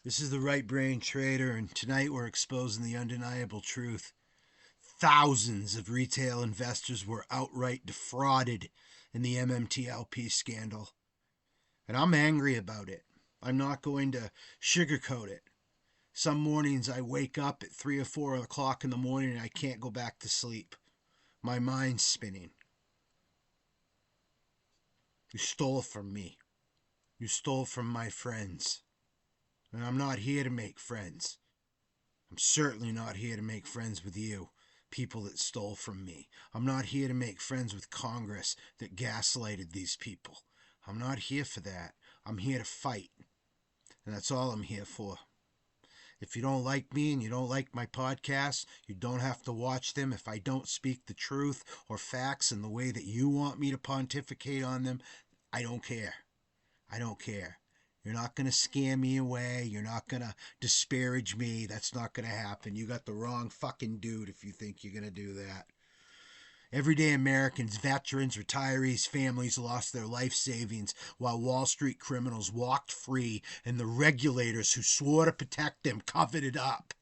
This is the Right Brain Trader, and tonight we're exposing the undeniable truth. Thousands of retail investors were outright defrauded in the MMTLP scandal. And I'm angry about it. I'm not going to sugarcoat it. Some mornings I wake up at 3 or 4 o'clock in the morning and I can't go back to sleep. My mind's spinning. You stole from me. You stole from my friends. And I'm not here to make friends. I'm certainly not here to make friends with you, people that stole from me. I'm not here to make friends with Congress that gaslighted these people. I'm not here for that. I'm here to fight. And that's all I'm here for. If you don't like me and you don't like my podcasts, you don't have to watch them. If I don't speak the truth or facts in the way that you want me to pontificate on them, I don't care. I don't care. You're not going to scare me away. You're not going to disparage me. That's not going to happen. You got the wrong fucking dude if you think you're going to do that. Everyday Americans, veterans, retirees, families lost their life savings while Wall Street criminals walked free and the regulators who swore to protect them covered it up.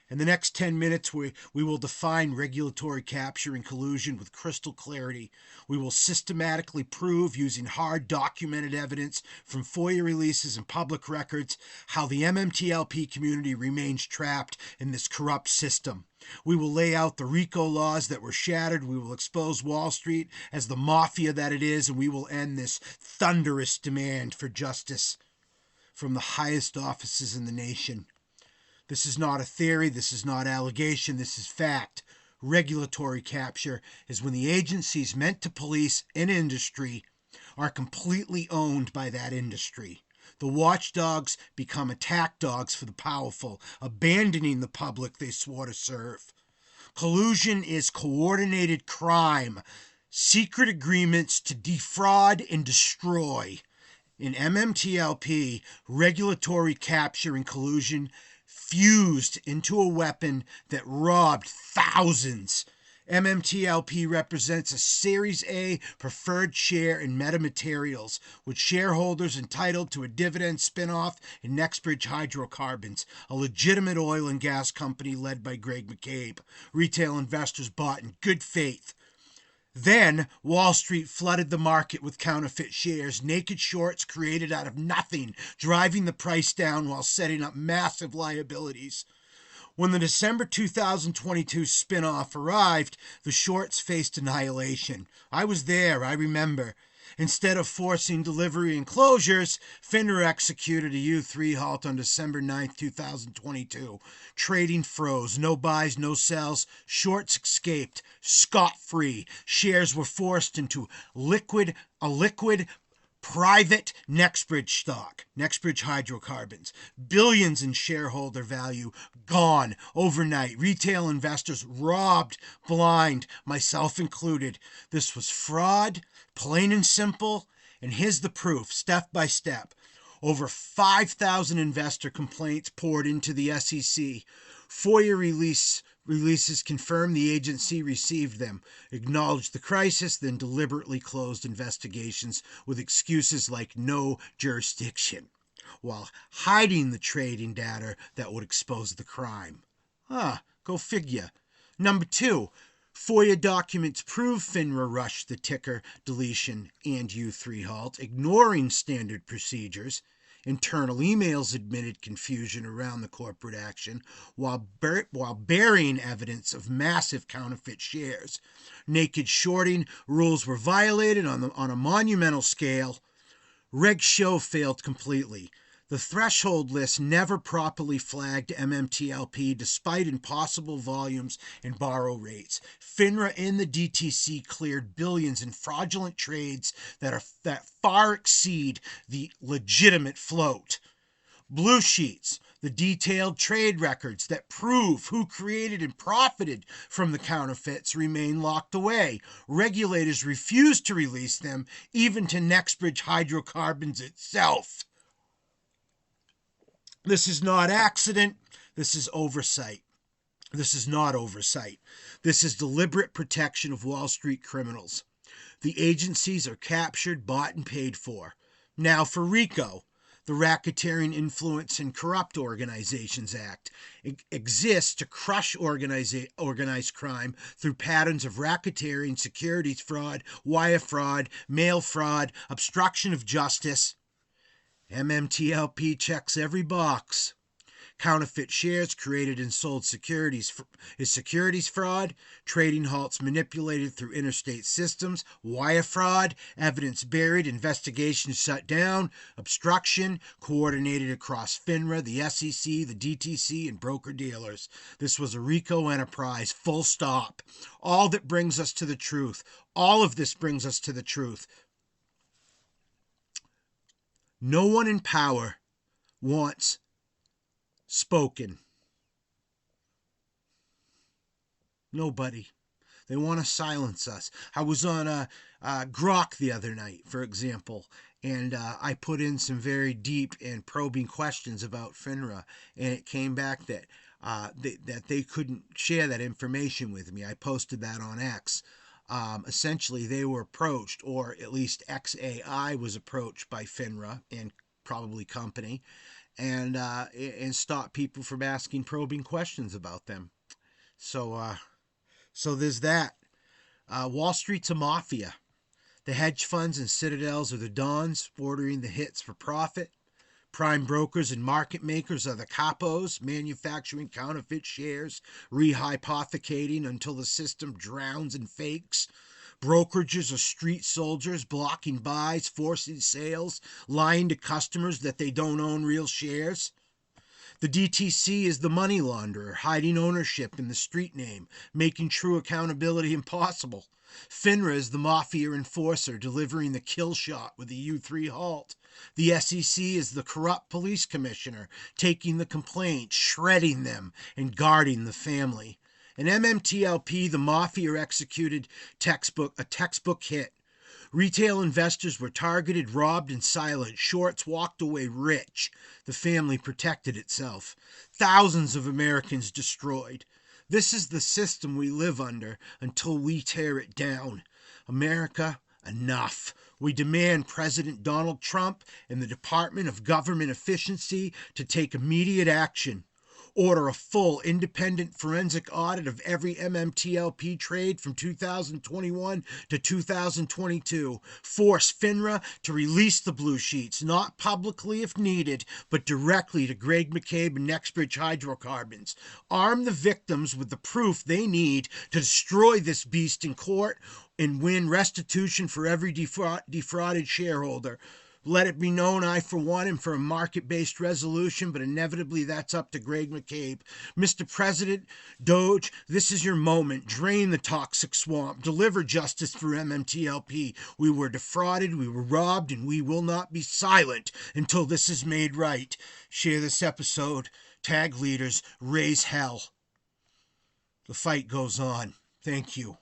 In the next 10 minutes, we will define regulatory capture and collusion with crystal clarity. We will systematically prove, using hard documented evidence from FOIA releases and public records, how the MMTLP community remains trapped in this corrupt system. We will lay out the RICO laws that were shattered. We will expose Wall Street as the mafia that it is, and we will end this thunderous demand for justice from the highest offices in the nation. This is not a theory. This is not allegation. This is fact. Regulatory capture is when the agencies meant to police an industry are completely owned by that industry. The watchdogs become attack dogs for the powerful, abandoning the public they swore to serve. Collusion is coordinated crime, secret agreements to defraud and destroy. In MMTLP, regulatory capture and collusion fused into a weapon that robbed thousands. MMTLP represents a Series A preferred share in Metamaterials, with shareholders entitled to a dividend spinoff in Nextbridge Hydrocarbons, a legitimate oil and gas company led by Greg McCabe. Retail investors bought in good faith. Then, Wall Street flooded the market with counterfeit shares, naked shorts created out of nothing, driving the price down while setting up massive liabilities. When the December 2022 spinoff arrived, the shorts faced annihilation. I was there, I remember. Instead of forcing delivery and closures, FINRA executed a U3 halt on December 9, 2022. Trading froze. No buys, no sells. Shorts escaped. Scot-free. Shares were forced into a liquid private Nextbridge stock, Nextbridge Hydrocarbons. Billions in shareholder value gone overnight. Retail investors robbed blind, myself included. This was fraud, plain and simple. And here's the proof, step by step. Over 5,000 investor complaints poured into the SEC. FOIA releases confirmed the agency received them, acknowledged the crisis, then deliberately closed investigations with excuses like no jurisdiction, while hiding the trading data that would expose the crime. Go figure. Number two, FOIA documents prove FINRA rushed the ticker deletion and U3 halt, ignoring standard procedures. Internal emails admitted confusion around the corporate action while burying evidence of massive counterfeit shares. Naked shorting rules were violated on a monumental scale. Reg Show failed completely. The threshold list never properly flagged MMTLP despite impossible volumes and borrow rates. FINRA and the DTC cleared billions in fraudulent trades that far exceed the legitimate float. Blue sheets, the detailed trade records that prove who created and profited from the counterfeits, remain locked away. Regulators refuse to release them, even to Nextbridge Hydrocarbons itself. This is not accident. This is oversight. This is not oversight. This is deliberate protection of Wall Street criminals. The agencies are captured, bought, and paid for. Now for RICO. The Racketeering Influence and Corrupt Organizations Act exists to crush organized crime through patterns of racketeering, securities fraud, wire fraud, mail fraud, obstruction of justice. MMTLP checks every box. Counterfeit shares created and sold is securities fraud. Trading halts manipulated through interstate systems. Wire fraud. Evidence buried. Investigations shut down. Obstruction coordinated across FINRA, the SEC, the DTC, and broker-dealers. This was a RICO enterprise, full stop. All that brings us to the truth. All of this brings us to the truth. No one in power wants spoken. Nobody. They want to silence us. I was on Grok the other night, for example, and I put in some very deep and probing questions about FINRA, and it came back that they couldn't share that information with me. I posted that on X. Essentially, they were approached, or at least XAI was approached by FINRA and probably company, and stop people from asking probing questions about them. So there's that. Wall Street's a mafia. The hedge funds and citadels are the dons ordering the hits for profit. Prime brokers and market makers are the capos, manufacturing counterfeit shares, rehypothecating until the system drowns in fakes. Brokerages are street soldiers blocking buys, forcing sales, lying to customers that they don't own real shares. The DTC is the money launderer, hiding ownership in the street name, making true accountability impossible. FINRA is the mafia enforcer, delivering the kill shot with the U3 halt. The SEC is the corrupt police commissioner, taking the complaints, shredding them, and guarding the family. In MMTLP, the mafia executed a textbook hit. Retail investors were targeted, robbed, and silenced. Shorts walked away rich. The family protected itself. Thousands of Americans destroyed. This is the system we live under until we tear it down. America, enough. We demand President Donald Trump and the Department of Government Efficiency to take immediate action. Order a full independent forensic audit of every MMTLP trade from 2021 to 2022. Force FINRA to release the blue sheets, not publicly if needed, but directly to Greg McCabe and Nextbridge Hydrocarbons. Arm the victims with the proof they need to destroy this beast in court and win restitution for every defrauded shareholder. Let it be known I, for one, am for a market-based resolution, but inevitably that's up to Greg McCabe. Mr. President, Doge, this is your moment. Drain the toxic swamp. Deliver justice for MMTLP. We were defrauded, we were robbed, and we will not be silent until this is made right. Share this episode. Tag leaders. Raise hell. The fight goes on. Thank you.